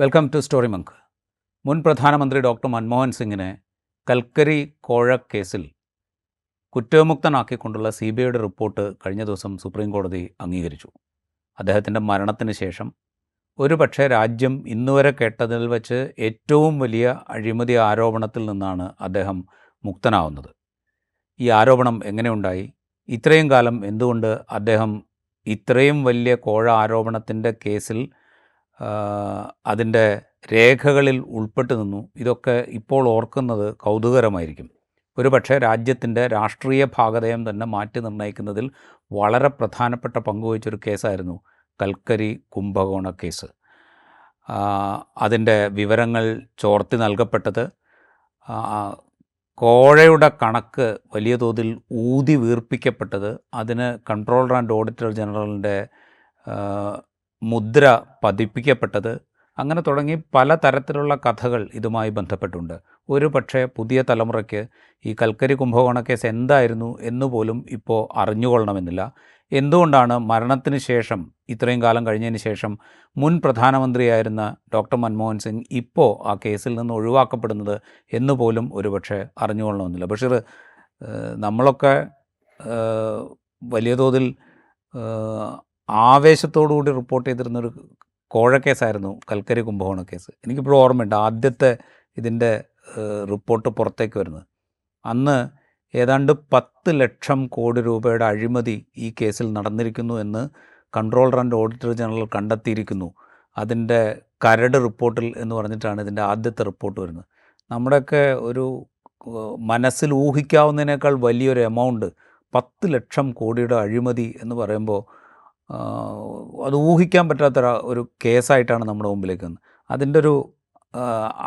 Welcome to story Munk. മുൻ പ്രധാനമന്ത്രി doctor Manmohan സിംഗിനെ കൽക്കരി കോഴ കേസിൽ കുറ്റവിമുക്തനാക്കിക്കൊണ്ടുള്ള CBIയുടെ റിപ്പോർട്ട് കഴിഞ്ഞ ദിവസം സുപ്രീം കോടതി അംഗീകരിച്ചു. അദ്ദേഹത്തിൻ്റെ മരണത്തിന് ശേഷം ഒരുപക്ഷെ രാജ്യം ഇന്നുവരെ കേട്ടതിൽ വെച്ച് ഏറ്റവും വലിയ അഴിമതി ആരോപണത്തിൽ നിന്നാണ് അദ്ദേഹം മുക്തനാവുന്നത്. ഈ ആരോപണം എങ്ങനെയുണ്ടായി? ഇത്രയും കാലം എന്തുകൊണ്ട് അദ്ദേഹം ഇത്രയും വലിയ കോഴ ആരോപണത്തിൻ്റെ കേസിൽ അതിൻ്റെ രേഖകളിൽ ഉൾപ്പെട്ടു നിന്നു? ഇതൊക്കെ ഇപ്പോൾ ഓർക്കുന്നത് കൗതുകരമായിരിക്കും. ഒരുപക്ഷെ രാജ്യത്തിൻ്റെ രാഷ്ട്രീയ ഭാഗധേയം തന്നെ മാറ്റി നിർണ്ണയിക്കുന്നതിൽ വളരെ പ്രധാനപ്പെട്ട പങ്കുവഹിച്ചൊരു കേസായിരുന്നു കൽക്കരി കുംഭകോണ കേസ്. അതിൻ്റെ വിവരങ്ങൾ ചോർത്തി നൽകപ്പെട്ടത്, കോഴയുടെ കണക്ക് വലിയ തോതിൽ ഊതി വീർപ്പിക്കപ്പെട്ടത്, അതിന് കൺട്രോളർ ആൻഡ് ഓഡിറ്റർ ജനറലിൻ്റെ മുദ്ര പതിപ്പിക്കപ്പെട്ടത്, അങ്ങനെ തുടങ്ങി പല തരത്തിലുള്ള കഥകൾ ഇതുമായി ബന്ധപ്പെട്ടുണ്ട്. ഒരു പക്ഷേ പുതിയ തലമുറയ്ക്ക് ഈ കൽക്കരി കുംഭകോണ കേസ് എന്തായിരുന്നു എന്നുപോലും ഇപ്പോൾ അറിഞ്ഞുകൊള്ളണമെന്നില്ല. എന്തുകൊണ്ടാണ് മരണത്തിന് ശേഷം, ഇത്രയും കാലം കഴിഞ്ഞതിന് ശേഷം മുൻ പ്രധാനമന്ത്രിയായിരുന്ന ഡോക്ടർ മൻമോഹൻ സിംഗ് ഇപ്പോൾ ആ കേസിൽ നിന്ന് ഒഴിവാക്കപ്പെടുന്നത് എന്നുപോലും ഒരുപക്ഷെ അറിഞ്ഞുകൊള്ളണമെന്നില്ല. ബഷീർ, നമ്മളൊക്കെ വലിയ തോതിൽ ആവേശത്തോടുകൂടി റിപ്പോർട്ട് ചെയ്തിരുന്നൊരു കോഴക്കേസായിരുന്നു കൽക്കരി കുംഭകോണ കേസ്. എനിക്കിപ്പോഴും ഓർമ്മയുണ്ട് ആദ്യത്തെ ഇതിൻ്റെ റിപ്പോർട്ട് പുറത്തേക്ക് വരുന്നത്. അന്ന് ഏതാണ്ട് 10 ലക്ഷം കോടി രൂപയുടെ അഴിമതി ഈ കേസിൽ നടന്നിരിക്കുന്നു എന്ന് കൺട്രോളർ ആൻഡ് ഓഡിറ്റർ ജനറൽ കണ്ടെത്തിയിരിക്കുന്നു. അതിൻ്റെ കരട് റിപ്പോർട്ടിൽ എന്ന് പറഞ്ഞിട്ടാണ് ഇതിൻ്റെ ആദ്യത്തെ റിപ്പോർട്ട് വരുന്നത്. നമ്മുടെയൊക്കെ ഒരു മനസ്സിൽ ഊഹിക്കാവുന്നതിനേക്കാൾ വലിയൊരു എമൗണ്ട്, 10 ലക്ഷം കോടിയുടെ അഴിമതി എന്ന് പറയുമ്പോൾ അത് ഊഹിക്കാൻ പറ്റാത്ത ഒരു കേസായിട്ടാണ് നമ്മുടെ മുമ്പിലേക്ക് വന്നത്. അതിൻ്റെ ഒരു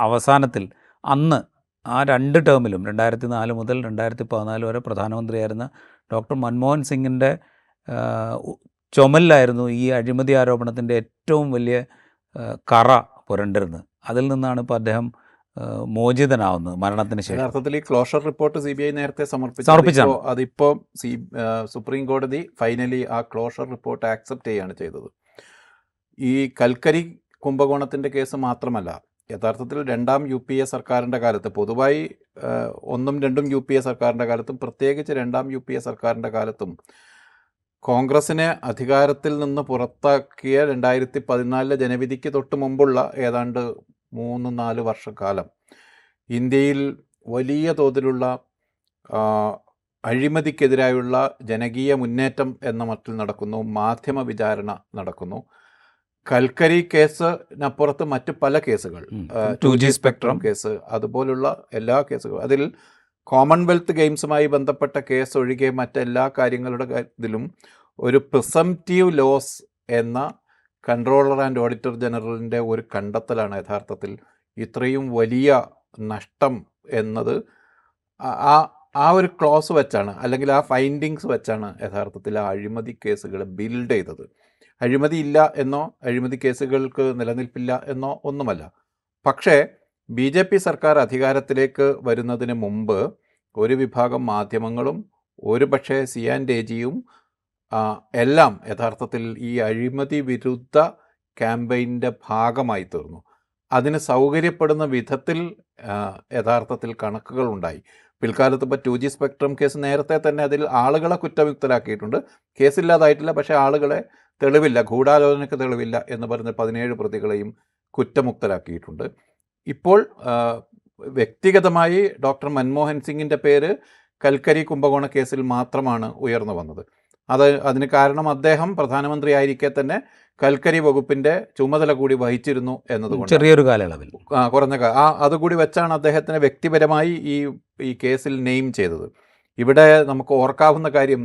അവസാനത്തിൽ അന്ന് ആ 2 ടേമിലും 2004 മുതൽ 2014 വരെ പ്രധാനമന്ത്രിയായിരുന്ന ഡോക്ടർ മൻമോഹൻ സിംഗിൻ്റെ ചുമലിലായിരുന്നു ഈ അഴിമതി ആരോപണത്തിൻ്റെ ഏറ്റവും വലിയ കറ പുരണ്ടിരുന്നത്. അതിൽ നിന്നാണ് ഇപ്പോൾ അദ്ദേഹം മോചിതനാവുന്നത് മരണത്തിന് ശേഷം. യഥാർത്ഥത്തിൽ ഈ ക്ലോഷർ റിപ്പോർട്ട് CBI നേരത്തെ സമർപ്പിച്ചാണ്. അതിപ്പോൾ സുപ്രീം കോടതി ഫൈനലി ആ ക്ലോഷർ റിപ്പോർട്ട് ആക്സെപ്റ്റ് ചെയ്യുകയാണ് ചെയ്തത്. ഈ കൽക്കരി കുംഭകോണത്തിൻ്റെ കേസ് മാത്രമല്ല, യഥാർത്ഥത്തിൽ 2ാം UPA സർക്കാരിൻ്റെ കാലത്ത്, പൊതുവായി 1ഉം 2ഉം UPA സർക്കാരിൻ്റെ കാലത്തും പ്രത്യേകിച്ച് 2ാം UPA സർക്കാരിൻ്റെ കാലത്തും കോൺഗ്രസിനെ അധികാരത്തിൽ നിന്ന് പുറത്താക്കിയ 2014 ജനവിധിക്ക് തൊട്ട് മുമ്പുള്ള ഏതാണ്ട് 3-4 വർഷക്കാലം ഇന്ത്യയിൽ വലിയ തോതിലുള്ള അഴിമതിക്കെതിരായുള്ള ജനകീയ മുന്നേറ്റം എന്ന മട്ടിൽ നടക്കുന്നു. മാധ്യമ വിചാരണ നടക്കുന്നു. കൽക്കരി കേസിനപ്പുറത്ത് മറ്റ് പല കേസുകൾ, 2G സ്പെക്ട്രം കേസ്, അതുപോലുള്ള എല്ലാ കേസുകളും, അതിൽ കോമൺവെൽത്ത് ഗെയിംസുമായി ബന്ധപ്പെട്ട കേസ് ഒഴികെ മറ്റെല്ലാ കാര്യങ്ങളുടെ കാര്യത്തിലും ഒരു പ്രിസംപ്റ്റീവ് ലോസ് എന്ന കൺട്രോളർ ആൻഡ് ഓഡിറ്റർ ജനറലിൻ്റെ ഒരു കണ്ടെത്തലാണ് യഥാർത്ഥത്തിൽ ഇത്രയും വലിയ നഷ്ടം എന്നത്. ആ ഒരു ക്ലോസ് വെച്ചാണ്, അല്ലെങ്കിൽ ആ ഫൈൻഡിങ്സ് വെച്ചാണ് യഥാർത്ഥത്തിൽ ആ അഴിമതി കേസുകൾ ബിൽഡ് ചെയ്തത്. അഴിമതി ഇല്ല എന്നോ അഴിമതി കേസുകൾക്ക് നിലനിൽപ്പില്ല എന്നോ ഒന്നുമല്ല. പക്ഷേ BJP സർക്കാർ അധികാരത്തിലേക്ക് വരുന്നതിന് മുമ്പ് ഒരു വിഭാഗം മാധ്യമങ്ങളും ഒരുപക്ഷെ CNDAGയും എല്ലാം യഥാർത്ഥത്തിൽ ഈ അഴിമതി വിരുദ്ധ ക്യാമ്പയിൻ്റെ ഭാഗമായി തീർന്നു. അതിന് സൗകര്യപ്പെടുന്ന വിധത്തിൽ യഥാർത്ഥത്തിൽ കണക്കുകൾ ഉണ്ടായി. പിൽക്കാലത്ത് ഇപ്പോൾ 2G സ്പെക്ട്രം കേസ് നേരത്തെ തന്നെ അതിൽ ആളുകളെ കുറ്റവിമുക്തരാക്കിയിട്ടുണ്ട്. കേസില്ലാതായിട്ടില്ല, പക്ഷേ ആളുകളെ തെളിവില്ല, ഗൂഢാലോചനയ്ക്ക് തെളിവില്ല എന്ന് പറഞ്ഞ് 17 പ്രതികളെയും കുറ്റമുക്തരാക്കിയിട്ടുണ്ട്. ഇപ്പോൾ വ്യക്തിഗതമായി ഡോക്ടർ മൻമോഹൻ സിംഗിൻ്റെ പേര് കൽക്കരി കുംഭകോണ കേസിൽ മാത്രമാണ് ഉയർന്നു വന്നത്. അതിന് കാരണം അദ്ദേഹം പ്രധാനമന്ത്രിയായിരിക്കെ തന്നെ കൽക്കരി വകുപ്പിൻ്റെ ചുമതല കൂടി വഹിച്ചിരുന്നു എന്നതുകൊണ്ട്, ചെറിയൊരു കാലയളവിൽ, കുറഞ്ഞ അതുകൂടി വെച്ചാണ് അദ്ദേഹത്തിനെ വ്യക്തിപരമായി ഈ കേസിൽ നെയിം ചെയ്തത്. ഇവിടെ നമുക്ക് ഓർക്കാവുന്ന കാര്യം,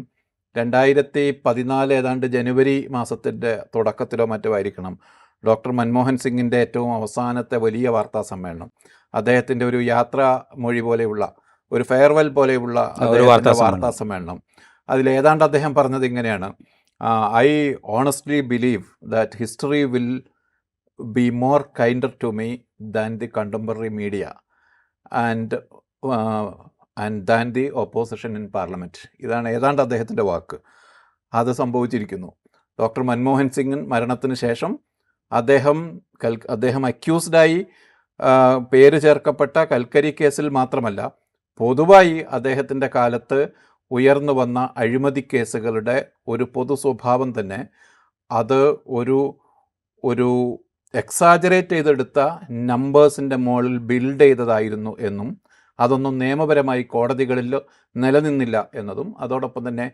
2014 ഏതാണ്ട് ജനുവരി മാസത്തിൻ്റെ തുടക്കത്തിലോ മറ്റോ ആയിരിക്കണം ഡോക്ടർ മൻമോഹൻ സിംഗിൻ്റെ ഏറ്റവും അവസാനത്തെ വലിയ വാർത്താ സമ്മേളനം. അദ്ദേഹത്തിൻ്റെ ഒരു യാത്രാ മൊഴി പോലെയുള്ള, ഒരു ഫെയർവെൽ പോലെയുള്ള വാർത്താ സമ്മേളനം. അതിലേതാണ്ട് അദ്ദേഹം പറഞ്ഞത് ഇങ്ങനെയാണ്: I honestly believe that history will be more kinder to me than the contemporary media and than the opposition in parliament. ഇതാണ് ഏതാണ്ട് അദ്ദേഹത്തിൻ്റെ വാക്ക്. അത് സംഭവിച്ചിരിക്കുന്നു. ഡോക്ടർ മൻമോഹൻ സിംഗ് മരണത്തിന് ശേഷം അദ്ദേഹം അക്യൂസ്ഡായി പേര് ചേർക്കപ്പെട്ട കൽക്കരി കേസിൽ മാത്രമല്ല, പൊതുവായി അദ്ദേഹത്തിൻ്റെ കാലത്ത് ഉയർന്നു വന്ന അഴിമതി കേസുകളുടെ ഒരു പൊതു സ്വഭാവം തന്നെ അത് ഒരു എക്സാജറേറ്റ് ചെയ്തെടുത്ത നമ്പേഴ്സിൻ്റെ മുകളിൽ ബിൽഡ് ചെയ്തതായിരുന്നു എന്നും അതൊന്നും നിയമപരമായി കോടതികളിൽ നിലനിന്നില്ല എന്നതും, അതോടൊപ്പം തന്നെ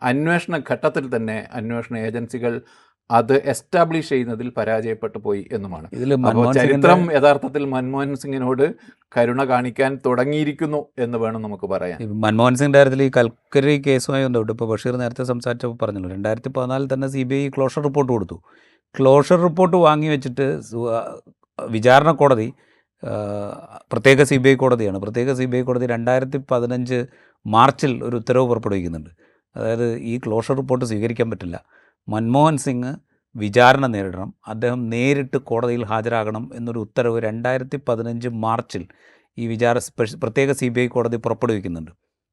അന്വേഷണ ഘട്ടത്തിൽ തന്നെ അന്വേഷണ ഏജൻസികൾ അത് എസ്റ്റാബ്ലിഷ് ചെയ്യുന്നതിൽ പരാജയപ്പെട്ടു പോയി എന്നുമാണ്. അപ്പോൾ ചരിത്രം യഥാർത്ഥത്തിൽ മൻമോഹൻ സിംഗിനോട് കരുണ കാണിക്കാൻ തുടങ്ങിയിരിക്കുന്നു എന്ന് വേണം നമുക്ക് പറയാൻ. മൻമോഹൻ സിംഗിൻ്റെ കാര്യത്തിൽ ഈ കൽക്കരി കേസുമായി ബന്ധപ്പെട്ട് ഇപ്പോൾ ബഷീർ നേരത്തെ സംസാരിച്ചപ്പോൾ പറഞ്ഞല്ലോ, 2014 തന്നെ CBI ക്ലോഷർ റിപ്പോർട്ട് കൊടുത്തു. ക്ലോഷർ റിപ്പോർട്ട് വാങ്ങി വെച്ചിട്ട് വിചാരണ കോടതി, പ്രത്യേക CBI കോടതിയാണ്, പ്രത്യേക CBI കോടതി 2015 മാർച്ചിൽ ഒരു ഉത്തരവ് പുറപ്പെടുവിക്കുന്നുണ്ട്. അതായത് ഈ ക്ലോഷർ റിപ്പോർട്ട് സ്വീകരിക്കാൻ പറ്റില്ല, മൻമോഹൻ സിംഗ് വിചാരണ നേരിടണം, അദ്ദേഹം നേരിട്ട് കോടതിയിൽ ഹാജരാകണം എന്നൊരു ഉത്തരവ് 2015 മാർച്ചിൽ ഈ പ്രത്യേക CBI കോടതി പുറപ്പെടുവിക്കുന്നുണ്ട്.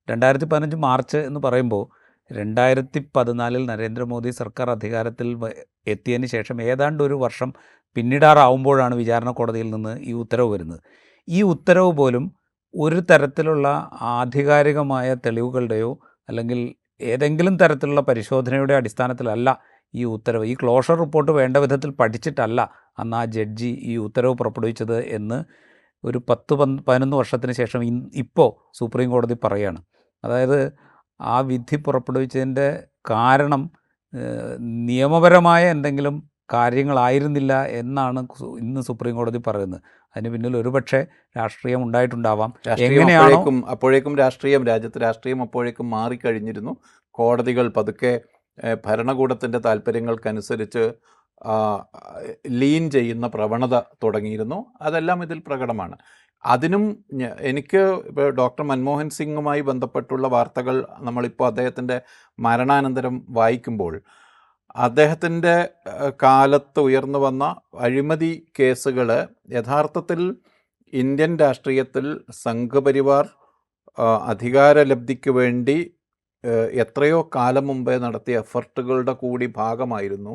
2015 മാർച്ച് എന്ന് പറയുമ്പോൾ 2014 നരേന്ദ്രമോദി സർക്കാർ അധികാരത്തിൽ എത്തിയതിന് ശേഷം ഏതാണ്ട് ഒരു വർഷം പിന്നിടാറാവുമ്പോഴാണ് വിചാരണ കോടതിയിൽ നിന്ന് ഈ ഉത്തരവ് വരുന്നത്. ഈ ഉത്തരവ് പോലും ഒരു തരത്തിലുള്ള ആധികാരികമായ തെളിവുകളുടെയോ അല്ലെങ്കിൽ ഏതെങ്കിലും തരത്തിലുള്ള പരിശോധനയുടെ അടിസ്ഥാനത്തിലല്ല ഈ ഉത്തരവ്. ഈ ക്ലോഷർ റിപ്പോർട്ട് വേണ്ട വിധത്തിൽ പഠിച്ചിട്ടല്ല അന്ന് ആ ജഡ്ജി ഈ ഉത്തരവ് പുറപ്പെടുവിച്ചത് എന്ന് ഒരു 10-11 വർഷത്തിന് ശേഷം ഇപ്പോൾ സുപ്രീം കോടതി പറയുകയാണ്. അതായത് ആ വിധി പുറപ്പെടുവിച്ചതിൻ്റെ കാരണം നിയമപരമായ എന്തെങ്കിലും കാര്യങ്ങളായിരുന്നില്ല എന്നാണ് ഇന്ന് സുപ്രീം കോടതി പറയുന്നത്. അതിന് പിന്നിൽ ഒരുപക്ഷെ രാഷ്ട്രീയം ഉണ്ടായിട്ടുണ്ടാവാം. അപ്പോഴേക്കും രാജ്യത്ത് രാഷ്ട്രീയം അപ്പോഴേക്കും മാറിക്കഴിഞ്ഞിരുന്നു. കോടതികൾ പതുക്കെ ഭരണകൂടത്തിൻ്റെ താല്പര്യങ്ങൾക്കനുസരിച്ച് ലീൻ ചെയ്യുന്ന പ്രവണത തുടങ്ങിയിരുന്നു. അതെല്ലാം ഇതിൽ പ്രകടമാണ്. അതിനും എനിക്ക് ഇപ്പോൾ ഡോക്ടർ മൻമോഹൻ സിംഗുമായി ബന്ധപ്പെട്ടുള്ള വാർത്തകൾ നമ്മളിപ്പോൾ അദ്ദേഹത്തിൻ്റെ മരണാനന്തരം വായിക്കുമ്പോൾ അദ്ദേഹത്തിൻ്റെ കാലത്ത് ഉയർന്നു വന്ന അഴിമതി കേസുകൾ യഥാർത്ഥത്തിൽ ഇന്ത്യൻ രാഷ്ട്രീയത്തിൽ സംഘപരിവാർ അധികാരലബ്ധിക്ക് വേണ്ടി എത്രയോ കാലം മുമ്പേ നടത്തിയ എഫർട്ടുകളുടെ കൂടി ഭാഗമായിരുന്നു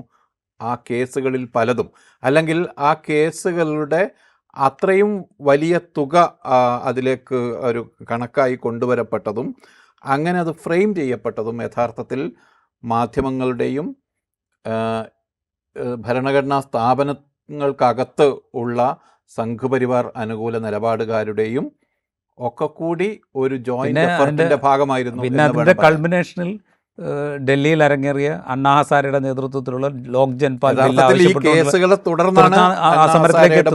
ആ കേസുകളിൽ പലതും. അല്ലെങ്കിൽ ആ കേസുകളുടെ അത്രയും വലിയ തുക അതിലേക്ക് ഒരു കണക്കായി കൊണ്ടുവരപ്പെട്ടതും അങ്ങനെ അത് ഫ്രെയിം ചെയ്യപ്പെട്ടതും യഥാർത്ഥത്തിൽ മാധ്യമങ്ങളുടെയും ഭരണഘടനാ സ്ഥാപനങ്ങൾക്കകത്ത് ഉള്ള സംഘപരിവാർ അനുകൂല നിലപാടുകാരുടെയും ഒക്കെ കൂടി ഒരു ജോയിന്റ് എഫർട്ടിന്റെ ഭാഗമായിരുന്നു. പിന്നെ അതിന്റെ കൾമിനേഷനിൽ ഡൽഹിയിൽ അരങ്ങേറിയ അണ്ണാ ഹസാരയുടെ നേതൃത്വത്തിലുള്ള ലോക് ജൻപാൽ ഈ കേസുകളെ തുടർന്നാണ്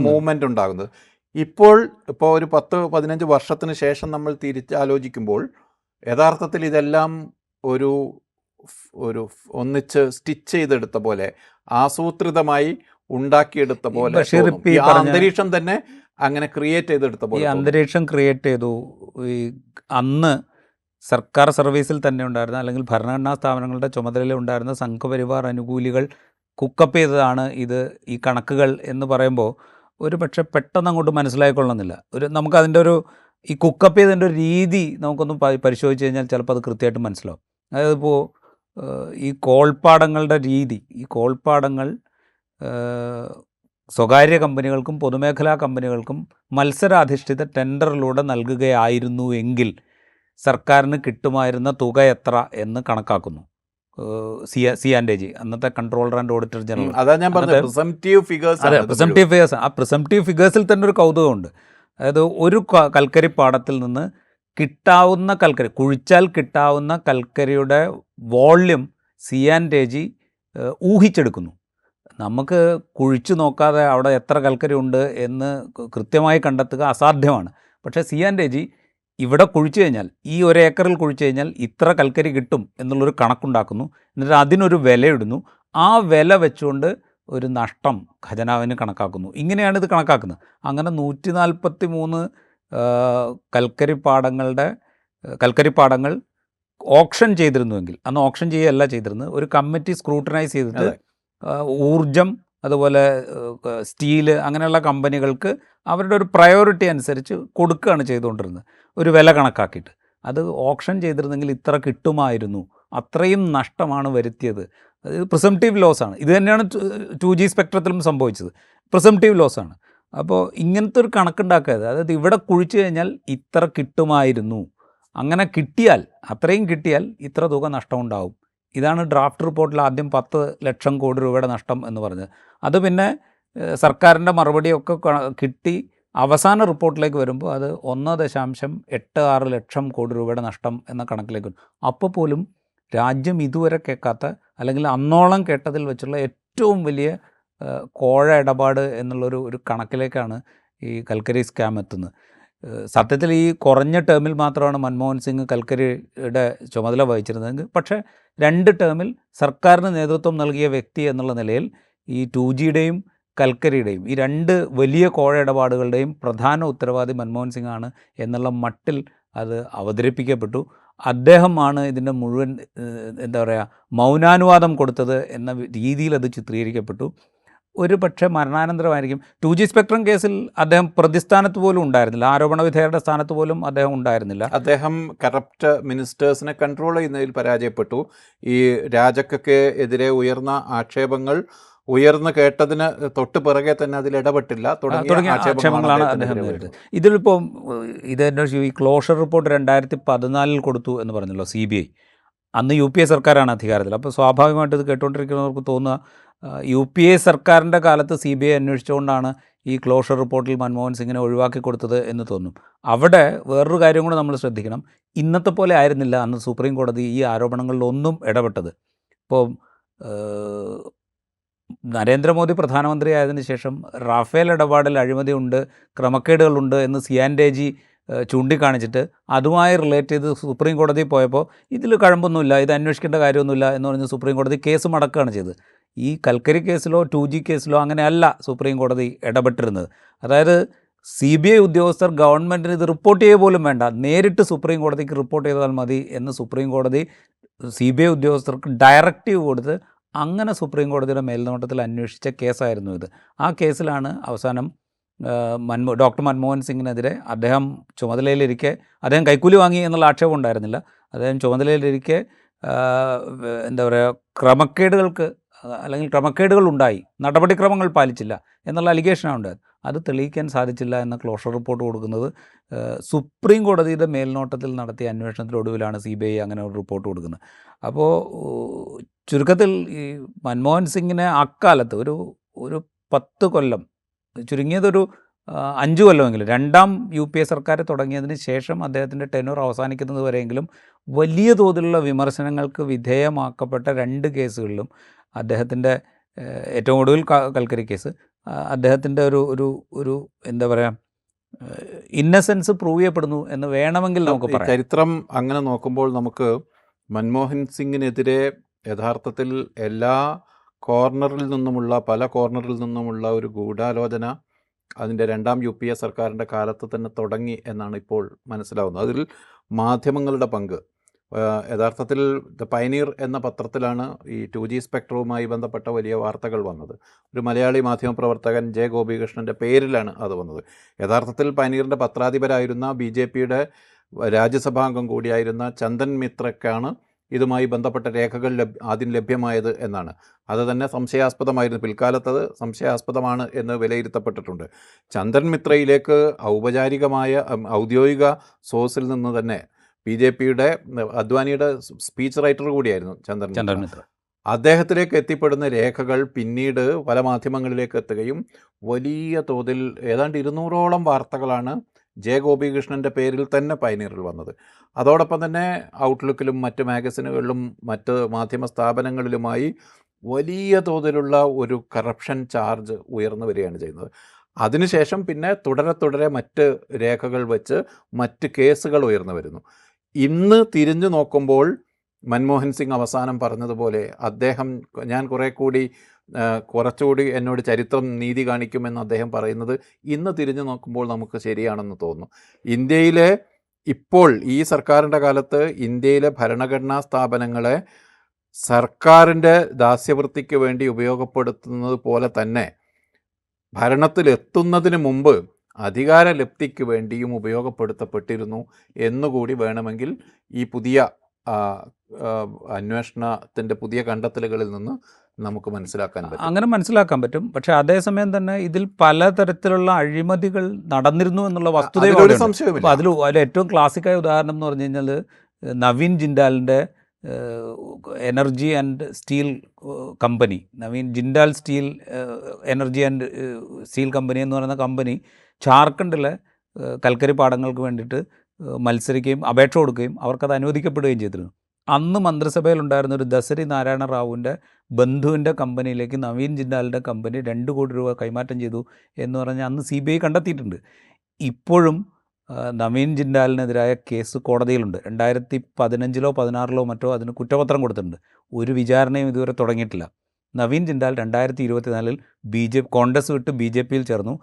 മൂവ്മെന്റ് ഉണ്ടാകുന്നത്. ഇപ്പോൾ ഒരു 10-15 വർഷത്തിന് ശേഷം നമ്മൾ തിരിച്ചാലോചിക്കുമ്പോൾ യഥാർത്ഥത്തിൽ ഇതെല്ലാം ഒരു ഒന്നിച്ച് സ്റ്റിച്ച് ചെയ്തെടുത്ത പോലെ, ആസൂത്രിതമായി ഉണ്ടാക്കിയെടുത്ത പോലെ, അന്തരീക്ഷം തന്നെ അങ്ങനെ ക്രിയേറ്റ് ചെയ്തെടുത്ത പോലെ. ഈ അന്തരീക്ഷം ക്രിയേറ്റ് ചെയ്തു. ഈ അന്ന് സർക്കാർ സർവീസിൽ തന്നെ ഉണ്ടായിരുന്ന അല്ലെങ്കിൽ ഭരണഘടനാ സ്ഥാപനങ്ങളുടെ ചുമതലയിൽ ഉണ്ടായിരുന്ന സംഘപരിവാർ അനുകൂലികൾ കുക്കപ്പ് ചെയ്തതാണ് ഈ കണക്കുകൾ എന്ന് പറയുമ്പോൾ ഒരു പക്ഷേ പെട്ടെന്ന് അങ്ങോട്ട് മനസ്സിലായിക്കൊള്ളുന്നില്ല. നമുക്കതിൻ്റെ ഈ കുക്കപ്പ് ചെയ്തതിൻ്റെ ഒരു രീതി നമുക്കൊന്ന് പരിശോധിച്ച് കഴിഞ്ഞാൽ ചിലപ്പോൾ അത് കൃത്യമായിട്ട് മനസ്സിലാവും. അതായത് ഇപ്പോൾ ഈ കോൾപ്പാടങ്ങളുടെ രീതി, ഈ കോൾപ്പാടങ്ങൾ സ്വകാര്യ കമ്പനികൾക്കും പൊതുമേഖലാ കമ്പനികൾക്കും മത്സരാധിഷ്ഠിത ടെൻഡറിലൂടെ നൽകുകയായിരുന്നു എങ്കിൽ സർക്കാരിന് കിട്ടുമായിരുന്ന തുക എത്ര എന്ന് കണക്കാക്കുന്നു CAG, അന്നത്തെ controller and auditor general. Presumptive figures. ആ പ്രിസംപ്റ്റീവ് ഫിഗേഴ്സിൽ തന്നെ ഒരു കൗതുകമുണ്ട്. അതായത് ഒരു കൽക്കരിപ്പാടത്തിൽ നിന്ന് കിട്ടാവുന്ന കുഴിച്ചാൽ കിട്ടാവുന്ന കൽക്കരിയുടെ വോള്യം CAG ഊഹിച്ചെടുക്കുന്നു. നമുക്ക് കുഴിച്ചു നോക്കാതെ അവിടെ എത്ര കൽക്കരി ഉണ്ട് എന്ന് കൃത്യമായി കണ്ടെത്തുക അസാധ്യമാണ്. പക്ഷേ CAG ഇവിടെ കുഴിച്ചു കഴിഞ്ഞാൽ, ഈ 1 ഏക്കറിൽ കുഴിച്ചു കഴിഞ്ഞാൽ ഇത്ര കൽക്കരി കിട്ടും എന്നുള്ളൊരു കണക്കുണ്ടാക്കുന്നു. എന്നിട്ട് അതിനൊരു വിലയിടുന്നു. ആ വില വെച്ചുകൊണ്ട് ഒരു നഷ്ടം ഖജനാവിന് കണക്കാക്കുന്നു. ഇങ്ങനെയാണ് ഇത് കണക്കാക്കുന്നത്. അങ്ങനെ 143 കൽക്കരിപ്പാടങ്ങൾ ഓപ്ഷൻ ചെയ്തിരുന്നുവെങ്കിൽ, അന്ന് ഓപ്ഷൻ ചെയ്യുകയല്ല ചെയ്തിരുന്നത്, ഒരു കമ്മിറ്റി സ്ക്രൂട്ടനൈസ് ചെയ്തിട്ട് ഊർജം അതുപോലെ സ്റ്റീല് അങ്ങനെയുള്ള കമ്പനികൾക്ക് അവരുടെ ഒരു പ്രയോറിറ്റി അനുസരിച്ച് കൊടുക്കുകയാണ് ചെയ്തുകൊണ്ടിരുന്നത്, ഒരു വില കണക്കാക്കിയിട്ട്. അത് ഓപ്ഷൻ ചെയ്തിരുന്നെങ്കിൽ ഇത്ര കിട്ടുമായിരുന്നു, അത്രയും നഷ്ടമാണ് വരുത്തിയത്. അത് പ്രിസംപ്റ്റീവ് ലോസാണ്. ഇത് തന്നെയാണ് 2G സ്പെക്ട്രത്തിലും സംഭവിച്ചത്. പ്രിസംപ്റ്റീവ് ലോസാണ്. അപ്പോൾ ഇങ്ങനത്തെ ഒരു കണക്കുണ്ടാക്കരുത്. അതായത് ഇവിടെ കുഴിച്ചു കഴിഞ്ഞാൽ ഇത്ര കിട്ടുമായിരുന്നു, അങ്ങനെ കിട്ടിയാൽ, അത്രയും കിട്ടിയാൽ ഇത്ര തുക നഷ്ടമുണ്ടാവും. ഇതാണ് ഡ്രാഫ്റ്റ് റിപ്പോർട്ടിൽ ആദ്യം 10 ലക്ഷം കോടി രൂപയുടെ നഷ്ടം എന്ന് പറഞ്ഞത്. അത് പിന്നെ സർക്കാരിൻ്റെ മറുപടിയൊക്കെ കിട്ടി അവസാന റിപ്പോർട്ടിലേക്ക് വരുമ്പോൾ അത് 1.86 ലക്ഷം കോടി രൂപയുടെ നഷ്ടം എന്ന കണക്കിലേക്ക് വരും. അപ്പോൾ പോലും രാജ്യം ഇതുവരെ കേൾക്കാത്ത, അല്ലെങ്കിൽ അന്നോളം കേട്ടതിൽ വെച്ചുള്ള ഏറ്റവും വലിയ കോഴ ഇടപാട് എന്നുള്ളൊരു കണക്കിലേക്കാണ് ഈ കൽക്കരി സ്കാം എത്തുന്നത്. സത്യത്തിൽ ഈ കുറഞ്ഞ ടേമിൽ മാത്രമാണ് മൻമോഹൻ സിംഗ് കൽക്കരിയുടെ ചുമതല വഹിച്ചിരുന്നത്. പക്ഷേ 2 ടേമിൽ സർക്കാരിന് നേതൃത്വം നൽകിയ വ്യക്തി എന്നുള്ള നിലയിൽ ഈ 2Gയുടെയും കൽക്കരിയുടെയും ഈ 2 വലിയ കോഴ ഇടപാടുകളുടെയും പ്രധാന ഉത്തരവാദി മൻമോഹൻ സിംഗ് ആണ് എന്നുള്ള മട്ടിൽ അത് അവതരിപ്പിക്കപ്പെട്ടു. അദ്ദേഹമാണ് ഇതിൻ്റെ മുഴുവൻ എന്താ പറയുക മൗനാനുവാദം കൊടുത്തത് എന്ന രീതിയിൽ അത് ചിത്രീകരിക്കപ്പെട്ടു. ഒരു പക്ഷേ മരണാനന്തരമായിരിക്കും. 2G സ്പെക്ട്രം കേസിൽ അദ്ദേഹം പ്രതിസ്ഥാനത്ത് പോലും ഉണ്ടായിരുന്നില്ല, ആരോപണ വിധേയരുടെ സ്ഥാനത്ത് പോലും അദ്ദേഹം ഉണ്ടായിരുന്നില്ല. അദ്ദേഹം കറപ്റ്റ് മിനിസ്റ്റേഴ്സിനെ കൺട്രോൾ ചെയ്യുന്നതിൽ പരാജയപ്പെട്ടു. ഈ രാജക്കൊക്കെ എതിരെ ഉയർന്ന ആക്ഷേപങ്ങൾ ഉയർന്നു കേട്ടതിന് തൊട്ട് പിറകെ തന്നെ അതിൽ ഇടപെട്ടില്ല തുടങ്ങിയ ആക്ഷേപങ്ങളാണ് അദ്ദേഹം നേരിട്ടത്. ഇതിലിപ്പോൾ ഇതെന്നെ ഈ ക്ലോഷർ റിപ്പോർട്ട് 2014 കൊടുത്തു എന്ന് പറഞ്ഞല്ലോ CBI. അന്ന് UPA സർക്കാരാണ് അധികാരത്തിൽ. അപ്പോൾ സ്വാഭാവികമായിട്ട് ഇത് കേട്ടുകൊണ്ടിരിക്കുന്നവർക്ക് തോന്നുക UPA സർക്കാരിൻ്റെ കാലത്ത് CBI അന്വേഷിച്ചുകൊണ്ടാണ് ഈ ക്ലോഷർ റിപ്പോർട്ടിൽ മൻമോഹൻ സിംഗിനെ ഒഴിവാക്കി കൊടുത്തത് എന്ന് തോന്നും. അവിടെ വേറൊരു കാര്യം കൂടെ നമ്മൾ ശ്രദ്ധിക്കണം. ഇന്നത്തെ പോലെ ആയിരുന്നില്ല അന്ന് സുപ്രീം കോടതി ഈ ആരോപണങ്ങളിലൊന്നും ഇടപെട്ടത്. ഇപ്പോൾ നരേന്ദ്രമോദി പ്രധാനമന്ത്രി ആയതിനു ശേഷം റാഫേൽ ഇടപാടിൽ അഴിമതിയുണ്ട്, ക്രമക്കേടുകളുണ്ട് എന്ന് CNDG ചൂണ്ടിക്കാണിച്ചിട്ട് അതുമായി റിലേറ്റ് ചെയ്ത് സുപ്രീം കോടതി പോയപ്പോൾ ഇതിൽ കഴമ്പൊന്നുമില്ല, ഇത് അന്വേഷിക്കേണ്ട കാര്യമൊന്നുമില്ല എന്ന് പറഞ്ഞ് സുപ്രീം കോടതി കേസ് മടക്കുകയാണ് ചെയ്തത്. ഈ കൽക്കരി കേസിലോ 2G കേസിലോ അങ്ങനെയല്ല സുപ്രീം കോടതി ഇടപെട്ടിരുന്നത്. അതായത് CBI ഉദ്യോഗസ്ഥർ ഗവൺമെൻറ്റിന് ഇത് റിപ്പോർട്ട് ചെയ്യുക പോലും വേണ്ട, നേരിട്ട് സുപ്രീം കോടതിക്ക് റിപ്പോർട്ട് ചെയ്താൽ മതി എന്ന് സുപ്രീം കോടതി CBI ഉദ്യോഗസ്ഥർക്ക് ഡയറക്റ്റീവ് കൊടുത്ത് അങ്ങനെ സുപ്രീം കോടതിയുടെ മേൽനോട്ടത്തിൽ അന്വേഷിച്ച കേസായിരുന്നു ഇത്. ആ കേസിലാണ് അവസാനം ഡോക്ടർ മൻമോഹൻ സിംഗിനെതിരെ അദ്ദേഹം ചുമതലയിലിരിക്കെ, അദ്ദേഹം കൈക്കൂലി വാങ്ങി എന്നുള്ള ആക്ഷേപം ഉണ്ടായിരുന്നില്ല, അദ്ദേഹം ചുമതലയിലിരിക്കെ എന്താ പറയുക ക്രമക്കേടുകൾക്ക് അല്ലെങ്കിൽ ക്രമക്കേടുകൾ ഉണ്ടായി, നടപടിക്രമങ്ങൾ പാലിച്ചില്ല എന്നുള്ള അലിഗേഷനാണ് ഉണ്ടായത്. അത് തെളിയിക്കാൻ സാധിച്ചില്ല എന്ന ക്ലോഷർ റിപ്പോർട്ട് കൊടുക്കുന്നത് സുപ്രീം കോടതിയുടെ മേൽനോട്ടത്തിൽ നടത്തിയ അന്വേഷണത്തിനൊടുവിലാണ് CBI അങ്ങനെ ഒരു റിപ്പോർട്ട് കൊടുക്കുന്നത്. അപ്പോൾ ചുരുക്കത്തിൽ ഈ മൻമോഹൻ സിംഗിനെ അക്കാലത്ത് ഒരു 10 കൊല്ലം, ചുരുങ്ങിയതൊരു 5 കൊല്ലമെങ്കിലും, രണ്ടാം UPA സർക്കാർ തുടങ്ങിയതിന് ശേഷം അദ്ദേഹത്തിൻ്റെ ടെന്യൂർ അവസാനിക്കുന്നത് വരെയെങ്കിലും വലിയ തോതിലുള്ള വിമർശനങ്ങൾക്ക് വിധേയമാക്കപ്പെട്ട 2 കേസുകളിലും അദ്ദേഹത്തിൻ്റെ ഏറ്റവും ഒടുവിൽ കൽക്കരി കേസ്, അദ്ദേഹത്തിൻ്റെ ഒരു എന്താ പറയുക ഇന്നസെൻസ് പ്രൂവ് ചെയ്യപ്പെടുന്നു എന്ന് വേണമെങ്കിൽ നമുക്ക് പറയാം. ചരിത്രം അങ്ങനെ നോക്കുമ്പോൾ നമുക്ക് മൻമോഹൻ സിംഗിനെതിരെ യഥാർത്ഥത്തിൽ എല്ലാ പല കോർണറിൽ നിന്നുമുള്ള ഒരു ഗൂഢാലോചന അതിൻ്റെ രണ്ടാം UPA സർക്കാരിൻ്റെ കാലത്ത് തന്നെ തുടങ്ങി എന്നാണ് ഇപ്പോൾ മനസ്സിലാവുന്നത്. അതിൽ മാധ്യമങ്ങളുടെ പങ്ക് യഥാർത്ഥത്തിൽ ദ പയനീർ എന്ന പത്രത്തിലാണ് ഈ 2G സ്പെക്ട്രവുമായി ബന്ധപ്പെട്ട വലിയ വാർത്തകൾ വന്നത്. ഒരു മലയാളി മാധ്യമപ്രവർത്തകൻ J. ഗോപികൃഷ്ണൻ്റെ പേരിലാണ് അത് വന്നത്. യഥാർത്ഥത്തിൽ പയനീറിൻ്റെ പത്രാധിപരായിരുന്ന BJPയുടെ രാജ്യസഭാംഗം കൂടിയായിരുന്ന ചന്ദൻ മിത്രയ്ക്കാണ് ഇതുമായി ബന്ധപ്പെട്ട രേഖകൾ ആദ്യം ലഭ്യമായത് എന്നാണ്. അത് തന്നെ സംശയാസ്പദമായിരുന്നു. പിൽക്കാലത്ത് അത് സംശയാസ്പദമാണ് എന്ന് വിലയിരുത്തപ്പെട്ടിട്ടുണ്ട്. ചന്ദൻ മിത്രയിലേക്ക് ഔദ്യോഗിക സോഴ്സിൽ നിന്ന് തന്നെ BJPയുടെ അദ്വാനിയുടെ സ്പീച്ച് റൈറ്റർ കൂടിയായിരുന്നു ചന്ദൻ മിത്ര. അദ്ദേഹത്തിലേക്ക് എത്തിപ്പെടുന്ന രേഖകൾ പിന്നീട് പല മാധ്യമങ്ങളിലേക്ക് എത്തുകയും വലിയ തോതിൽ ഏതാണ്ട് 200ഓളം വാർത്തകളാണ് J. ഗോപികൃഷ്ണൻ്റെ പേരിൽ തന്നെ പയനീറിൽ വന്നത്. അതോടൊപ്പം തന്നെ ഔട്ട്ലുക്കിലും മറ്റ് മാഗസിനുകളിലും മറ്റ് മാധ്യമ സ്ഥാപനങ്ങളിലുമായി വലിയ തോതിലുള്ള ഒരു കറപ്ഷൻ ചാർജ് ഉയർന്നു വരികയാണ് ചെയ്യുന്നത്. അതിനുശേഷം പിന്നെ തുടരെ മറ്റ് രേഖകൾ വെച്ച് മറ്റ് കേസുകൾ ഉയർന്നു വരുന്നു. ഇന്ന് തിരിഞ്ഞു നോക്കുമ്പോൾ മൻമോഹൻ സിംഗ് അവസാനം പറഞ്ഞതുപോലെ ഞാൻ കുറച്ചുകൂടി എന്നോട് ചരിത്രം നീതി കാണിക്കുമെന്ന് അദ്ദേഹം പറയുന്നത് ഇന്ന് തിരിഞ്ഞു നോക്കുമ്പോൾ നമുക്ക് ശരിയാണെന്ന് തോന്നുന്നു. ഇന്ത്യയിലെ ഇപ്പോൾ ഈ സർക്കാരിൻ്റെ കാലത്ത് ഇന്ത്യയിലെ ഭരണഘടനാ സ്ഥാപനങ്ങളെ സർക്കാരിൻ്റെ ദാസ്യവൃത്തിക്ക് വേണ്ടി ഉപയോഗപ്പെടുത്തുന്നത് പോലെ തന്നെ ഭരണത്തിലെത്തുന്നതിന് മുമ്പ് അധികാരലബ്ധിക്ക് വേണ്ടിയും ഉപയോഗപ്പെടുത്തപ്പെട്ടിരുന്നു എന്നുകൂടി വേണമെങ്കിൽ ഈ പുതിയ അന്വേഷണത്തിൻ്റെ പുതിയ കണ്ടെത്തലുകളിൽ നിന്ന് നമുക്ക് മനസ്സിലാക്കാൻ പറ്റും. അങ്ങനെ മനസ്സിലാക്കാൻ പറ്റും. പക്ഷേ അതേസമയം തന്നെ ഇതിൽ പലതരത്തിലുള്ള അഴിമതികൾ നടന്നിരുന്നു എന്നുള്ള വസ്തുതയും അതിലൊരു സംശയവുമില്ല. അപ്പോൾ അതിൽ ഏറ്റവും ക്ലാസിക്കായ ഉദാഹരണം എന്ന് പറഞ്ഞു കഴിഞ്ഞാൽ നവീൻ ജിൻഡാലിൻ്റെ energy and steel company, Naveen Jindal steel energy and steel company എന്ന് പറയുന്ന കമ്പനി ഝാർഖണ്ഡിലെ കൽക്കരി പാടങ്ങൾക്ക് വേണ്ടിയിട്ട് മത്സരിക്കുകയും അപേക്ഷ കൊടുക്കുകയും അവർക്കത് അനുവദിക്കപ്പെടുകയും ചെയ്തിരുന്നു. അന്ന് മന്ത്രിസഭയിലുണ്ടായിരുന്ന ഒരു ദസരി നാരായണ റാവുവിൻ്റെ ബന്ധുവിൻ്റെ കമ്പനിയിലേക്ക് നവീൻ ജിൻഡാലിൻ്റെ കമ്പനി 2 കോടി രൂപ കൈമാറ്റം ചെയ്തു എന്ന് പറഞ്ഞ് അന്ന് CBI കണ്ടെത്തിയിട്ടുണ്ട്. ഇപ്പോഴും നവീൻ ജിൻഡാലിനെതിരായ കേസ് കോടതിയിലുണ്ട്. 2015-ലോ 16-ലോ മറ്റോ അതിന് കുറ്റപത്രം കൊടുത്തിട്ടുണ്ട്. ഒരു വിചാരണയും ഇതുവരെ തുടങ്ങിയിട്ടില്ല. നവീൻ ജിൻഡാൽ 2024-ൽ കോൺഗ്രസ് വിട്ട് BJPയിൽ ചേർന്നു.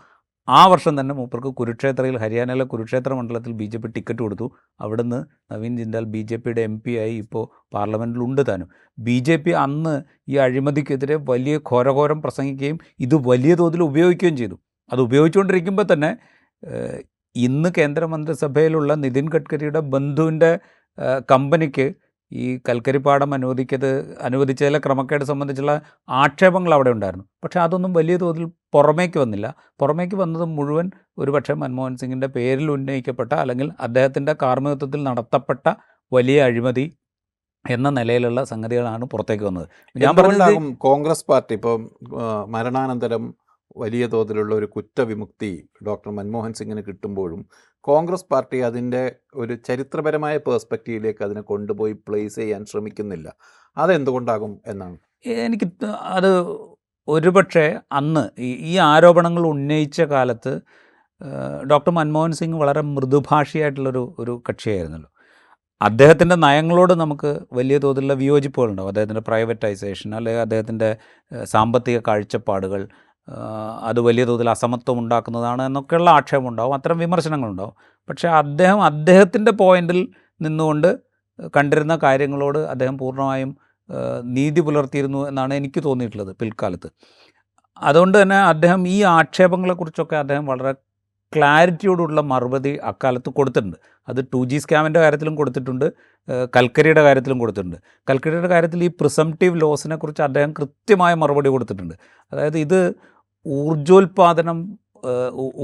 ആ വർഷം തന്നെ മൂപ്പർക്ക് കുരുക്ഷേത്രയിൽ, ഹരിയാനയിലെ കുരുക്ഷേത്ര മണ്ഡലത്തിൽ BJP ടിക്കറ്റ് കൊടുത്തു. അവിടുന്ന് നവീൻ ജിൻഡാൽ BJPയുടെ MP ആയി ഇപ്പോൾ പാർലമെൻറ്റിലുണ്ട് താനും. BJP അന്ന് ഈ അഴിമതിക്കെതിരെ വലിയ ഘോരഘോരം പ്രസംഗിക്കുകയും ഇത് വലിയ തോതിൽ ഉപയോഗിക്കുകയും ചെയ്തു. അത് ഉപയോഗിച്ചുകൊണ്ടിരിക്കുമ്പോൾ തന്നെ ഇന്ന് കേന്ദ്രമന്ത്രിസഭയിലുള്ള നിതിൻ ഗഡ്കരിയുടെ ബന്ധുവിൻ്റെ കമ്പനിക്ക് ഈ കൽക്കരിപ്പാടം അനുവദിച്ചതിലെ ക്രമക്കേട് സംബന്ധിച്ചുള്ള ആക്ഷേപങ്ങൾ അവിടെ ഉണ്ടായിരുന്നു. പക്ഷേ അതൊന്നും വലിയ തോതിൽ പുറമേക്ക് വന്നില്ല. പുറമേക്ക് വന്നത് മുഴുവൻ ഒരുപക്ഷെ മൻമോഹൻ സിംഗിൻ്റെ പേരിൽ ഉന്നയിക്കപ്പെട്ട അല്ലെങ്കിൽ അദ്ദേഹത്തിൻ്റെ കാർമ്മികത്വത്തിൽ നടത്തപ്പെട്ട വലിയ അഴിമതി എന്ന നിലയിലുള്ള സംഗതികളാണ് പുറത്തേക്ക് വന്നത്. ഞാൻ പറഞ്ഞത് കോൺഗ്രസ് പാർട്ടി ഇപ്പോൾ മരണാനന്തരം വലിയ തോതിലുള്ള ഒരു കുറ്റവിമുക്തി ഡോക്ടർ മൻമോഹൻ സിംഗിന് കിട്ടുമ്പോഴും കോൺഗ്രസ് പാർട്ടി അതിൻ്റെ ഒരു ചരിത്രപരമായ പേഴ്സ്പെക്റ്റീവിലേക്ക് അതിനെ കൊണ്ടുപോയി പ്ലേസ് ചെയ്യാൻ ശ്രമിക്കുന്നില്ല. അതെന്തുകൊണ്ടാകും എന്നാണ് എനിക്ക് അത് ഒരുപക്ഷെ അന്ന് ഈ ആരോപണങ്ങൾ ഉന്നയിച്ച കാലത്ത് ഡോക്ടർ മൻമോഹൻ സിംഗ് വളരെ മൃദുഭാഷിയായിട്ടുള്ളൊരു കക്ഷിയായിരുന്നല്ലോ. അദ്ദേഹത്തിൻ്റെ നയങ്ങളോട് നമുക്ക് വലിയ തോതിലുള്ള വിയോജിപ്പുകളുണ്ടാവും. അദ്ദേഹത്തിൻ്റെ പ്രൈവറ്റൈസേഷൻ അല്ലെങ്കിൽ അദ്ദേഹത്തിൻ്റെ സാമ്പത്തിക കാഴ്ചപ്പാടുകൾ അത് വലിയ തോതിൽ അസമത്വം ഉണ്ടാക്കുന്നതാണ് എന്നൊക്കെയുള്ള ആക്ഷേപമുണ്ടാവും, അത്തരം വിമർശനങ്ങളുണ്ടാവും. പക്ഷേ അദ്ദേഹത്തിൻ്റെ പോയിന്റിൽ നിന്നുകൊണ്ട് കണ്ടിരുന്ന കാര്യങ്ങളോട് അദ്ദേഹം പൂർണ്ണമായും നീതി പുലർത്തിയിരുന്നു എന്നാണ് എനിക്ക് തോന്നിയിട്ടുള്ളത് പിൽക്കാലത്ത്. അതുകൊണ്ട് തന്നെ അദ്ദേഹം ഈ ആക്ഷേപങ്ങളെക്കുറിച്ചൊക്കെ അദ്ദേഹം വളരെ ക്ലാരിറ്റിയോടുള്ള മറുപടി അക്കാലത്ത് കൊടുത്തിട്ടുണ്ട്. അത് 2G സ്കാമിൻ്റെ കാര്യത്തിലും കൊടുത്തിട്ടുണ്ട്, കൽക്കരിയുടെ കാര്യത്തിലും കൊടുത്തിട്ടുണ്ട്. കൽക്കരിയുടെ കാര്യത്തിൽ ഈ പ്രിസംപ്റ്റീവ് ലോസിനെ കുറിച്ച് അദ്ദേഹം കൃത്യമായ മറുപടി കൊടുത്തിട്ടുണ്ട്. അതായത് ഇത്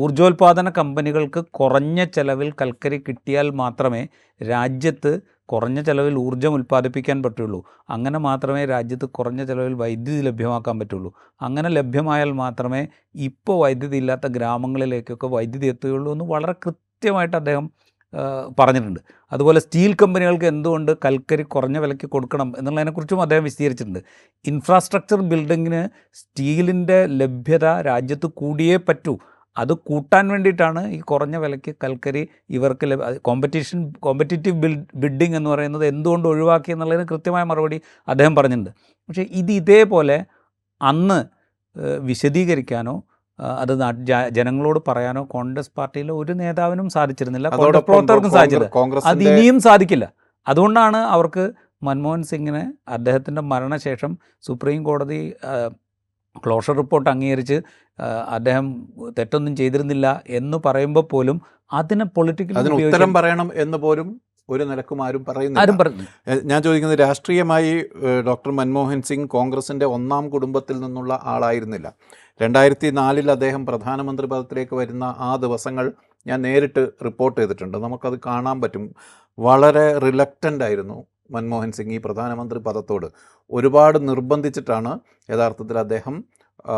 ഊർജോൽപാദന കമ്പനികൾക്ക് കുറഞ്ഞ ചെലവിൽ കൽക്കരി കിട്ടിയാൽ മാത്രമേ രാജ്യത്ത് കുറഞ്ഞ ചെലവിൽ ഊർജ്ജം ഉൽപ്പാദിപ്പിക്കാൻ പറ്റുള്ളൂ. അങ്ങനെ മാത്രമേ രാജ്യത്ത് കുറഞ്ഞ ചെലവിൽ വൈദ്യുതി ലഭ്യമാക്കാൻ പറ്റുള്ളൂ. അങ്ങനെ ലഭ്യമായാൽ മാത്രമേ ഇപ്പോൾ വൈദ്യുതി ഇല്ലാത്ത ഗ്രാമങ്ങളിലേക്കൊക്കെ വൈദ്യുതി എത്തുകയുള്ളൂ എന്ന് വളരെ കൃത്യമായിട്ട് അദ്ദേഹം പറഞ്ഞിട്ടുണ്ട്. അതുപോലെ സ്റ്റീൽ കമ്പനികൾക്ക് എന്തുകൊണ്ട് കൽക്കരി കുറഞ്ഞ വിലയ്ക്ക് കൊടുക്കണം എന്നുള്ളതിനെക്കുറിച്ചും അദ്ദേഹം വിശദീകരിച്ചിട്ടുണ്ട്. ഇൻഫ്രാസ്ട്രക്ചർ ബിൽഡിങ്ങിന് സ്റ്റീലിൻ്റെ ലഭ്യത രാജ്യത്ത് കൂടിയേ പറ്റൂ. അത് കൂട്ടാൻ വേണ്ടിയിട്ടാണ് ഈ കുറഞ്ഞ വിലയ്ക്ക് കൽക്കരി ഇവർക്ക് കോമ്പറ്റീറ്റീവ് ബിഡിങ് എന്ന് പറയുന്നത് എന്തുകൊണ്ട് ഒഴിവാക്കി എന്നുള്ളതിന് കൃത്യമായ മറുപടി അദ്ദേഹം പറഞ്ഞിട്ടുണ്ട്. പക്ഷേ ഇതേപോലെ അന്ന് വിശദീകരിക്കാനോ അത് ജനങ്ങളോട് പറയാനോ കോൺഗ്രസ് പാർട്ടിയിലെ ഒരു നേതാവിനും സാധിച്ചിരുന്നില്ല, കോൺഗ്രസ് പ്രവർത്തകർക്കും സാധിച്ചില്ല, അത് ഇനിയും സാധിക്കില്ല. അതുകൊണ്ടാണ് അവർക്ക് മൻമോഹൻ സിംഗിനെ അദ്ദേഹത്തിൻ്റെ മരണശേഷം സുപ്രീം കോടതി ക്ലോഷർ റിപ്പോർട്ട് അംഗീകരിച്ച് അദ്ദേഹം തെറ്റൊന്നും ചെയ്തിരുന്നില്ല എന്ന് പറയുമ്പോൾ പോലും അതിനെ പൊളിറ്റിക്കൽ ഉത്തരം പറയണം എന്ന് പോലും ഒരു നിലക്കും ആരും പറയുന്നില്ല. ഞാൻ ചോദിക്കുന്നത്, രാഷ്ട്രീയമായി ഡോക്ടർ മൻമോഹൻ സിംഗ് കോൺഗ്രസിൻ്റെ 1ാം കുടുംബത്തിൽ നിന്നുള്ള ആളായിരുന്നില്ല. 2004 അദ്ദേഹം പ്രധാനമന്ത്രി പദത്തിലേക്ക് വരുന്ന ആ ദിവസങ്ങൾ ഞാൻ നേരിട്ട് റിപ്പോർട്ട് ചെയ്തിട്ടുണ്ട്. നമുക്കത് കാണാൻ പറ്റും. വളരെ റിലക്റ്റൻ്റ് ആയിരുന്നു മൻമോഹൻ സിംഗ് ഈ പ്രധാനമന്ത്രി പദത്തോട്. ഒരുപാട് നിർബന്ധിച്ചിട്ടാണ് യഥാർത്ഥത്തിൽ അദ്ദേഹം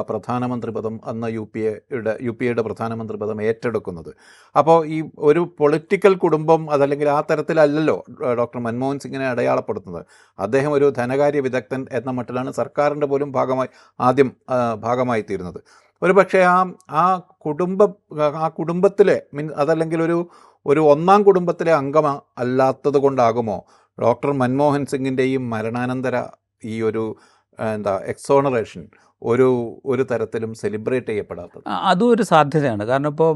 പ്രധാനമന്ത്രി പദം അന്ന് യു പി എയുടെ പ്രധാനമന്ത്രി പദം ഏറ്റെടുക്കുന്നത്. അപ്പോൾ ഈ ഒരു പൊളിറ്റിക്കൽ കുടുംബം അതല്ലെങ്കിൽ ആ തരത്തിലല്ലല്ലോ ഡോക്ടർ മൻമോഹൻ സിംഗിനെ അടയാളപ്പെടുത്തുന്നത്. അദ്ദേഹം ഒരു ധനകാര്യ വിദഗ്ധൻ എന്ന മട്ടിലാണ് സർക്കാരിൻ്റെ പോലും ഭാഗമായി തീരുന്നത്. ഒരു പക്ഷേ ആ കുടുംബത്തിലെ അതല്ലെങ്കിൽ ഒരു 1ാം കുടുംബത്തിലെ അംഗം അല്ലാത്തത് കൊണ്ടാകുമോ ഡോക്ടർ മൻമോഹൻ സിംഗിൻ്റെ ഈ മരണാനന്തര ഈ ഒരു എക്സോണറേഷൻ ഒരു തരത്തിലും സെലിബ്രേറ്റ് ചെയ്യപ്പെടാത്തത്? അതും ഒരു സാധ്യതയാണ്. കാരണം ഇപ്പോൾ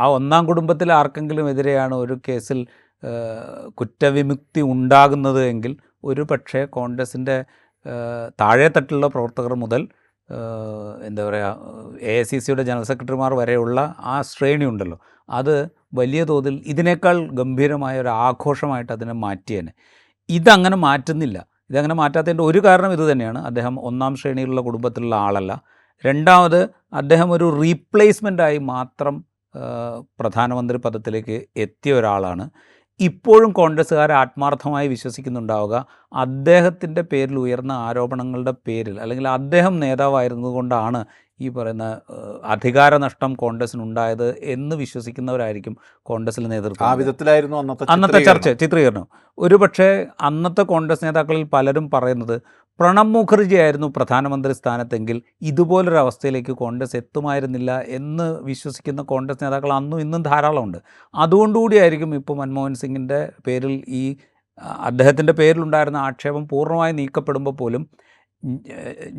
ആ 1ാം കുടുംബത്തിലെ ആർക്കെങ്കിലും എതിരെയാണ് ഒരു കേസിൽ കുറ്റവിമുക്തി ഉണ്ടാകുന്നത് എങ്കിൽ ഒരു പക്ഷേ കോൺഗ്രസിൻ്റെ താഴെത്തട്ടിലുള്ള പ്രവർത്തകർ മുതൽ എന്താ പറയുക AICCയുടെ ജനറൽ സെക്രട്ടറിമാർ വരെയുള്ള ആ ശ്രേണി ഉണ്ടല്ലോ, അത് വലിയ തോതിൽ ഇതിനേക്കാൾ ഗംഭീരമായ ഒരു ആഘോഷമായിട്ട് അതിനെ മാറ്റിയേനെ. ഇതങ്ങനെ മാറ്റുന്നില്ല. ഇതങ്ങനെ മാറ്റാത്തതിൻ്റെ ഒരു കാരണം ഇത് തന്നെയാണ്. അദ്ദേഹം ഒന്നാം ശ്രേണിയിലുള്ള കുടുംബത്തിലുള്ള ആളല്ല. രണ്ടാമത് അദ്ദേഹം ഒരു റീപ്ലേസ്മെൻ്റായി മാത്രം പ്രധാനമന്ത്രി പദത്തിലേക്ക് എത്തിയ ഒരാളാണ്. ഇപ്പോഴും കോൺഗ്രസ്സുകാർ ആത്മാർത്ഥമായി വിശ്വസിക്കുന്നുണ്ടാവുക അദ്ദേഹത്തിൻ്റെ പേരിൽ ഉയർന്ന ആരോപണങ്ങളുടെ പേരിൽ, അല്ലെങ്കിൽ അദ്ദേഹം നേതാവായിരുന്നതുകൊണ്ടാണ് ഈ പറയുന്ന അധികാര നഷ്ടം കോൺഗ്രസ്സിനുണ്ടായത് എന്ന് വിശ്വസിക്കുന്നവരായിരിക്കും കോൺഗ്രസ്സിൽ നേതൃത്വം. ആ വിധത്തിലായിരുന്നു അന്നത്തെ ചിത്രീകരണം. ഒരുപക്ഷെ അന്നത്തെ കോൺഗ്രസ് നേതാക്കളിൽ പലരും പറയുന്നത് പ്രണബ് മുഖർജി ആയിരുന്നു പ്രധാനമന്ത്രി സ്ഥാനത്തെങ്കിൽ ഇതുപോലൊരവസ്ഥയിലേക്ക് കോൺഗ്രസ് എത്തുമായിരുന്നില്ല എന്ന് വിശ്വസിക്കുന്ന കോൺഗ്രസ് നേതാക്കൾ അന്നും ഇന്നും ധാരാളമുണ്ട്. അതുകൊണ്ടുകൂടിയായിരിക്കും ഇപ്പോൾ മൻമോഹൻ സിംഗിൻ്റെ പേരിൽ അദ്ദേഹത്തിൻ്റെ പേരിലുണ്ടായിരുന്ന ആക്ഷേപം പൂർണ്ണമായി നീക്കപ്പെടുമ്പോൾ പോലും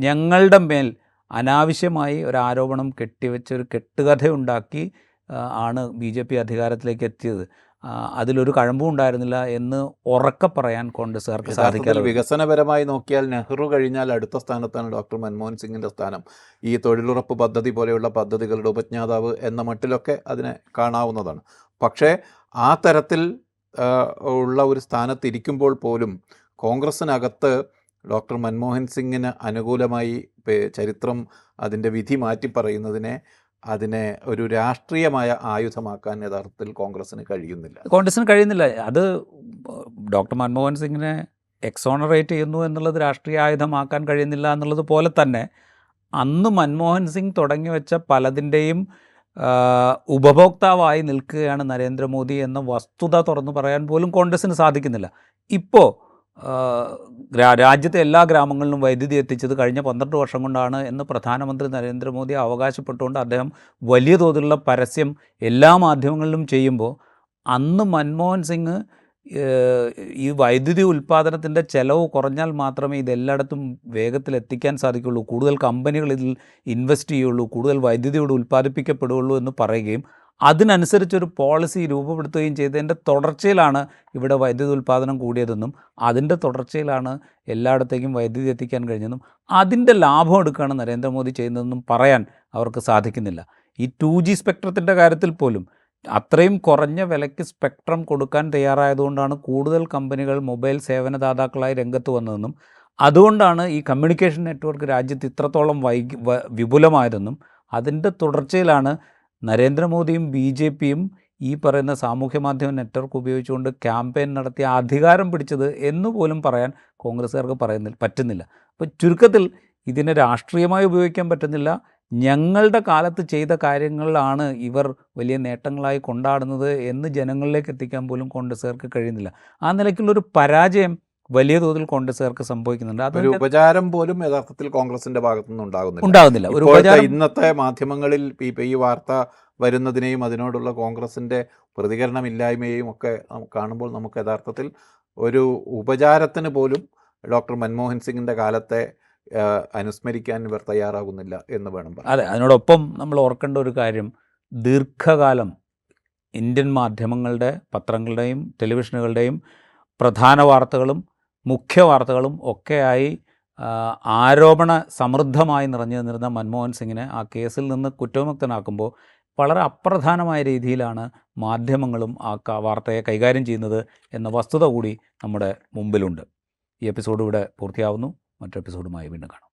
ഞങ്ങളുടെ മേൽ അനാവശ്യമായി ഒരു ആരോപണം കെട്ടിവെച്ച് ഒരു കെട്ടുകഥയുണ്ടാക്കി ആണ് BJP അധികാരത്തിലേക്ക് എത്തിയത്, അതിലൊരു കഴമ്പും ഉണ്ടായിരുന്നില്ല എന്ന് ഉറക്കെ പറയാൻ കോൺഗ്രസ്സുകാർക്ക് സാധിക്കാറില്ല. വികസനപരമായി നോക്കിയാൽ നെഹ്റു കഴിഞ്ഞാൽ അടുത്ത സ്ഥാനത്താണ് ഡോക്ടർ മൻമോഹൻ സിംഗിൻ്റെ സ്ഥാനം. ഈ തൊഴിലുറപ്പ് പദ്ധതി പോലെയുള്ള പദ്ധതികളുടെ ഉപജ്ഞാതാവ് എന്ന മട്ടിലൊക്കെ അതിനെ കാണാവുന്നതാണ്. പക്ഷേ ആ തരത്തിൽ ഉള്ള ഒരു സ്ഥാനത്തിരിക്കുമ്പോൾ പോലും കോൺഗ്രസ്സിനകത്ത് ഡോക്ടർ മൻമോഹൻ സിംഗിന് അനുകൂലമായി ചരിത്രം അതിൻ്റെ വിധി മാറ്റി പറയുന്നതിനെ അതിനെ ഒരു രാഷ്ട്രീയമായ ആയുധമാക്കാൻ യഥാർത്ഥത്തിൽ കോൺഗ്രസ്സിന് കഴിയുന്നില്ല. അത് ഡോക്ടർ മൻമോഹൻ സിംഗിനെ എക്സോണറേറ്റ് ചെയ്യുന്നു എന്നുള്ളത് രാഷ്ട്രീയ ആയുധമാക്കാൻ കഴിയുന്നില്ല എന്നുള്ളത് പോലെ തന്നെ അന്ന് മൻമോഹൻ സിംഗ് തുടങ്ങി വെച്ച പലതിൻ്റെയും ഉപഭോക്താവായി നിൽക്കുകയാണ് നരേന്ദ്രമോദി എന്ന വസ്തുത തുറന്നു പറയാൻ പോലും കോൺഗ്രസ്സിന് സാധിക്കുന്നില്ല. ഇപ്പോൾ രാജ്യത്തെ എല്ലാ ഗ്രാമങ്ങളിലും വൈദ്യുതി എത്തിച്ചത് കഴിഞ്ഞ 12 വർഷം കൊണ്ടാണ് എന്ന് പ്രധാനമന്ത്രി നരേന്ദ്രമോദി അവകാശപ്പെട്ടുകൊണ്ട് അദ്ദേഹം വലിയ തോതിലുള്ള പരസ്യം എല്ലാ മാധ്യമങ്ങളിലും ചെയ്യുമ്പോൾ അന്ന് മൻമോഹൻ സിംഗ് ഈ വൈദ്യുതി ഉൽപ്പാദനത്തിൻ്റെ ചെലവ് കുറഞ്ഞാൽ മാത്രമേ ഇതെല്ലായിടത്തും വേഗത്തിൽ എത്തിക്കാൻ സാധിക്കുകയുള്ളൂ, കൂടുതൽ കമ്പനികൾ ഇതിൽ ഇൻവെസ്റ്റ് ചെയ്യുള്ളൂ, കൂടുതൽ വൈദ്യുതി ഇവിടെ ഉൽപ്പാദിപ്പിക്കപ്പെടുകയുള്ളൂ എന്ന് പറയുകയും അതിനനുസരിച്ചൊരു പോളിസി രൂപപ്പെടുത്തുകയും ചെയ്തതിൻ്റെ തുടർച്ചയിലാണ് ഇവിടെ വൈദ്യുതി ഉൽപ്പാദനം കൂടിയതെന്നും അതിൻ്റെ തുടർച്ചയിലാണ് എല്ലായിടത്തേക്കും വൈദ്യുതി എത്തിക്കാൻ കഴിഞ്ഞതെന്നും അതിൻ്റെ ലാഭം എടുക്കുകയാണ് നരേന്ദ്രമോദി ചെയ്യുന്നതെന്നും പറയാൻ അവർക്ക് സാധിക്കുന്നില്ല. ഈ 2G സ്പെക്ട്രത്തിൻ്റെ കാര്യത്തിൽ പോലും അത്രയും കുറഞ്ഞ വിലയ്ക്ക് സ്പെക്ട്രം കൊടുക്കാൻ തയ്യാറായതുകൊണ്ടാണ് കൂടുതൽ കമ്പനികൾ മൊബൈൽ സേവനദാതാക്കളായി രംഗത്ത് വന്നതെന്നും അതുകൊണ്ടാണ് ഈ കമ്മ്യൂണിക്കേഷൻ നെറ്റ്വർക്ക് രാജ്യത്ത് ഇത്രത്തോളം വിപുലമായതെന്നും അതിൻ്റെ തുടർച്ചയിലാണ് നരേന്ദ്രമോദിയും BJPയും ഈ പറയുന്ന സാമൂഹ്യ മാധ്യമ നെറ്റ്വർക്ക് ഉപയോഗിച്ചുകൊണ്ട് ക്യാമ്പയിൻ നടത്തി അധികാരം പിടിച്ചത് എന്നുപോലും പറയാൻ കോൺഗ്രസ്സുകാർക്ക് പറ്റുന്നില്ല. അപ്പോൾ ചുരുക്കത്തിൽ ഇതിനെ രാഷ്ട്രീയമായി ഉപയോഗിക്കാൻ പറ്റുന്നില്ല. ഞങ്ങളുടെ കാലത്ത് ചെയ്ത കാര്യങ്ങളിലാണ് ഇവർ വലിയ നേട്ടങ്ങളായി കൊണ്ടാടുന്നത് എന്ന് ജനങ്ങളിലേക്ക് എത്തിക്കാൻ പോലും കോൺഗ്രസ്സുകാർക്ക് കഴിയുന്നില്ല. ആ നിലയ്ക്കുള്ളൊരു പരാജയം വലിയ തോതിൽ കോൺഗ്രസ്സുകാർക്ക് സംഭവിക്കുന്നുണ്ട്. അതൊരു ഉപചാരം പോലും യഥാർത്ഥത്തിൽ കോൺഗ്രസിന്റെ ഭാഗത്തുനിന്ന് ഉണ്ടാകുന്നില്ല. ഒരു ഉപചാരം ഇന്നത്തെ മാധ്യമങ്ങളിൽ ഈ വാർത്ത വരുന്നതിനെയും അതിനോടുള്ള കോൺഗ്രസിന്റെ പ്രതികരണമില്ലായ്മയെയും ഒക്കെ കാണുമ്പോൾ നമുക്ക് യഥാർത്ഥത്തിൽ ഒരു ഉപചാരത്തിന് പോലും ഡോക്ടർ മൻമോഹൻ സിംഗിന്റെ കാലത്തെ അനുസ്മരിക്കാൻ ഇവർ തയ്യാറാകുന്നില്ല എന്ന് വേണം പറയാൻ. അതെ, അതിനോടൊപ്പം നമ്മൾ ഓർക്കേണ്ട ഒരു കാര്യം, ദീർഘകാലം ഇന്ത്യൻ മാധ്യമങ്ങളുടെ, പത്രങ്ങളുടെയും ടെലിവിഷനുകളുടെയും പ്രധാന വാർത്തകളും മുഖ്യ വാർത്തകളും ഒക്കെയായി ആരോപണ സമൃദ്ധമായി നിറഞ്ഞു നിന്നിരുന്ന മൻമോഹൻ സിംഗിനെ ആ കേസിൽ നിന്ന് കുറ്റവിമുക്തനാക്കുമ്പോൾ വളരെ അപ്രധാനമായ രീതിയിലാണ് മാധ്യമങ്ങളും ആ വാർത്തയെ കൈകാര്യം ചെയ്യുന്നത് എന്ന വസ്തുത കൂടി നമ്മുടെ മുമ്പിലുണ്ട്. ഈ എപ്പിസോഡ് ഇവിടെ പൂർത്തിയാവുന്നു. മറ്റൊരു എപ്പിസോഡുമായി വീണ്ടും കാണാം.